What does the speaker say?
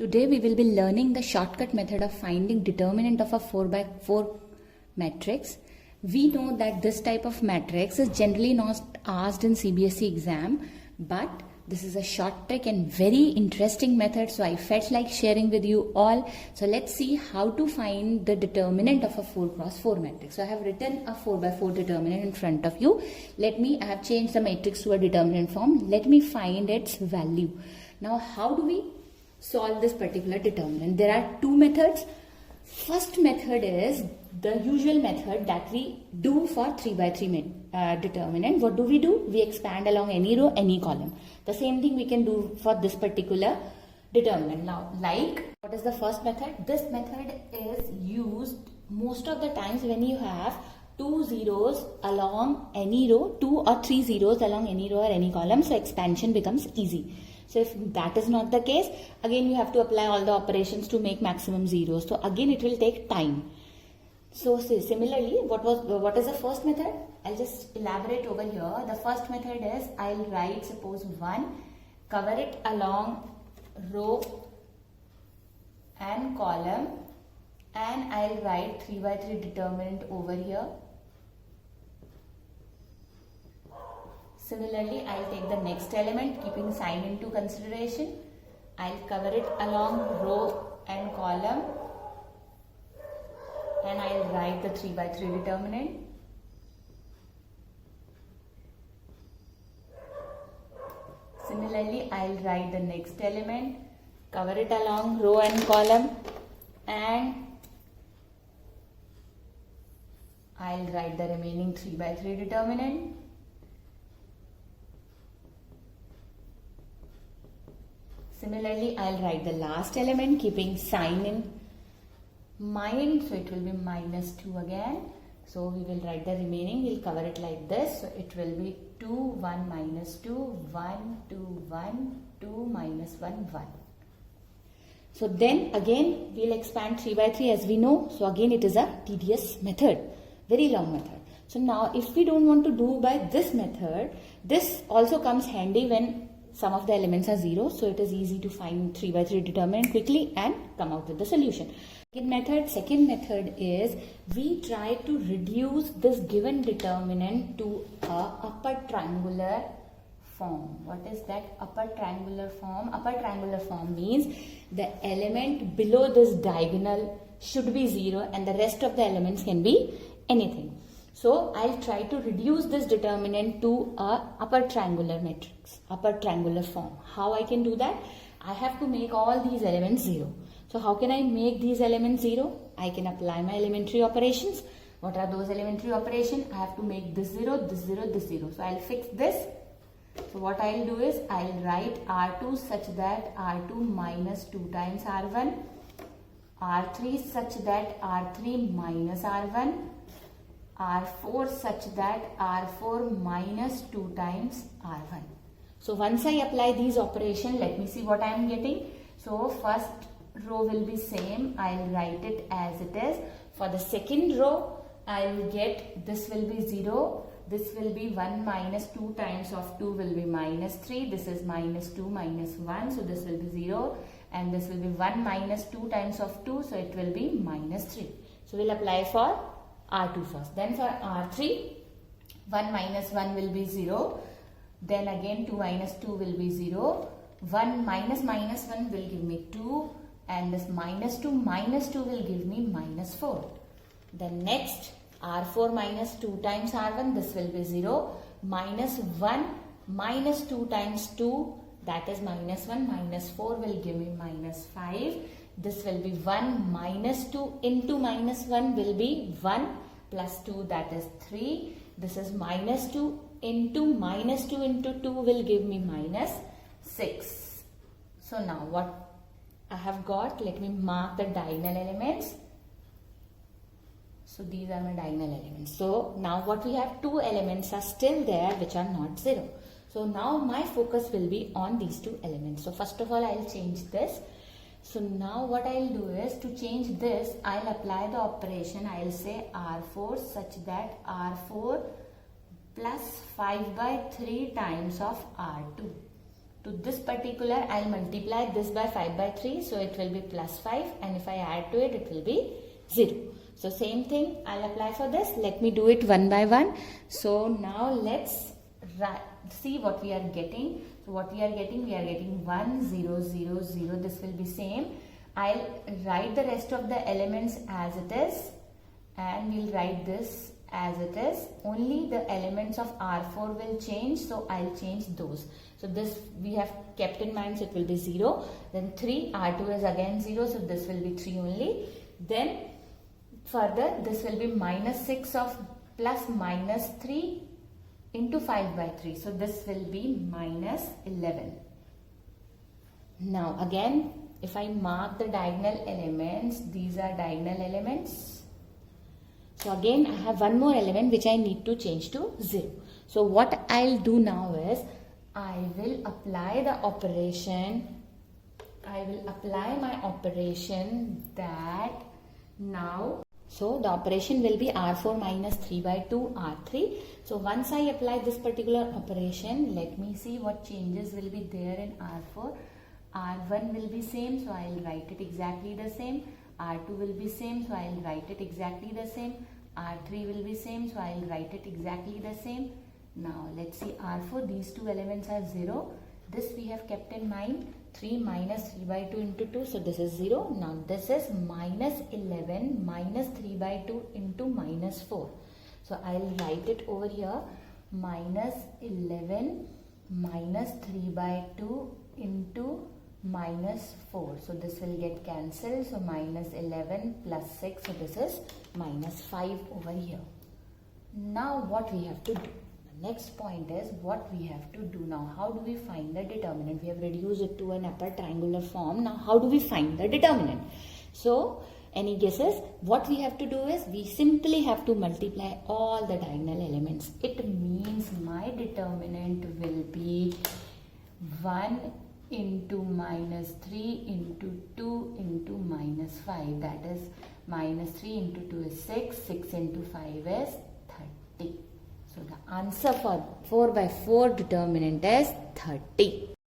Today we will be learning the shortcut method of finding determinant of a 4 by 4 matrix. We know that this type of matrix is generally not asked in CBSE exam, but this is a short trick and very interesting method, so I felt like sharing with you all. So let's see how to find the determinant of a 4 cross 4 matrix. So I have written a 4 by 4 determinant in front of you. I have changed the matrix to a determinant form. Let me find its value. Now how do we solve this particular determinant? There are two methods. First method is the usual method that we do for 3 by 3 determinant. What do? We expand along any row, any column. The same thing we can do for this particular determinant. Now, what is the first method? This method is used most of the times when you have 2 zeros along any row, 2 or 3 zeros along any row or any column, so expansion becomes easy. So if that is not the case, again you have to apply all the operations to make maximum zeros. So again it will take time. So similarly, what is the first method? I'll just elaborate over here. The first method is I'll write suppose 1, cover it along row and column, and I'll write 3 by 3 determinant over here. Similarly, I'll take the next element keeping sign into consideration. I'll cover it along row and column, and I'll write the 3 by 3 determinant. Similarly, I'll write the next element, cover it along row and column, and I'll write the remaining 3 by 3 determinant. Similarly, I'll write the last element keeping sign in mind, so it will be -2 again. So we will write the remaining, we'll cover it like this. So it will be 2, 1, -2, 1, 2, 1, 2, -1, 1. So then again we'll expand 3 by 3 as we know. So again it is a tedious method, very long method. So now if we don't want to do by this method, this also comes handy when some of the elements are 0, so it is easy to find 3 by 3 determinant quickly and come out with the solution. Second method is we try to reduce this given determinant to a upper triangular form. What is that upper triangular form? Upper triangular form means the element below this diagonal should be 0 and the rest of the elements can be anything. So I'll try to reduce this determinant to a upper triangular matrix, upper triangular form. How I can do that? I have to make all these elements 0. So how can I make these elements 0? I can apply my elementary operations. What are those elementary operations? I have to make this 0, this 0, this 0. So I'll fix this. So what I'll do is I'll write R2 such that R2 minus 2 times R1, R3 such that R3 minus R1, R4 such that R4 minus 2 times R1. So once I apply these operations, let me see what I am getting. So first row will be same. I'll write it as it is. For the second row, I will get this will be 0. This will be 1 minus 2 times of 2 will be -3. This is -2 minus 1. So this will be 0. And this will be 1 minus 2 times of 2. So it will be -3. So we'll apply for R2 first. Then for R3, 1 minus 1 will be 0. Then again 2 minus 2 will be 0. 1 minus -1 will give me 2. And this -2 will give me -4. Then next R4 minus 2 times R1, this will be 0. -1 minus 2 times 2, that is -1, -4 will give me -5. This will be 1 minus 2 into -1 will be 1 plus 2, that is 3. This is -2 into -2 into 2 will give me -6. So now what I have got, let me mark the diagonal elements. So these are my diagonal elements. So now what we have, 2 elements are still there which are not 0. So now my focus will be on these 2 elements. So first of all I'll change this. So now what I'll do is to change this, I'll apply the operation. I'll say R4 such that R4 plus 5 by 3 times of R2. to this particular, I'll multiply this by 5 by 3. So it will be plus 5, and if I add to it, it will be 0. So same thing I'll apply for this. Let me do it one by one. So now let's see what we are getting. So what we are getting 1, 0, 0, 0. This will be same. I'll write the rest of the elements as it is, and we'll write this as it is. Only the elements of R4 will change, so I'll change those. So this we have kept in mind, so it will be 0. Then 3, R2 is again 0, so this will be 3 only. Then further, this will be minus 6 of plus minus 3 into 5 by 3. So this will be minus 11. Now again, if I mark the diagonal elements, these are diagonal elements. So again, I have one more element which I need to change to 0. So what I'll do now is, I will apply the operation. I will apply my operation that now. So the operation will be R4 minus 3 by 2 R3. So once I apply this particular operation, let me see what changes will be there in R4. R1 will be same, so I'll write it exactly the same. R2 will be same, so I'll write it exactly the same. R3 will be same, so I'll write it exactly the same. Now let's see R4, these two elements are 0. This we have kept in mind, 3 minus 3 by 2 into 2, so this is 0. Now this is minus 11 minus 3 by 2 into minus 4. So I'll write it over here, minus 11 minus 3 by 2 into minus 4. So this will get cancelled. So minus 11 plus 6. So this is minus 5 over here. Now what we have to do? The next point is what we have to do now. How do we find the determinant? We have reduced it to an upper triangular form. Now how do we find the determinant? So any guesses? What we have to do is we simply have to multiply all the diagonal elements. It means my determinant will be 1 into minus 3 into 2 into minus 5. That is minus 3 into 2 is 6. 6 into 5 is 30. So the answer for 4 by 4 determinant is 30.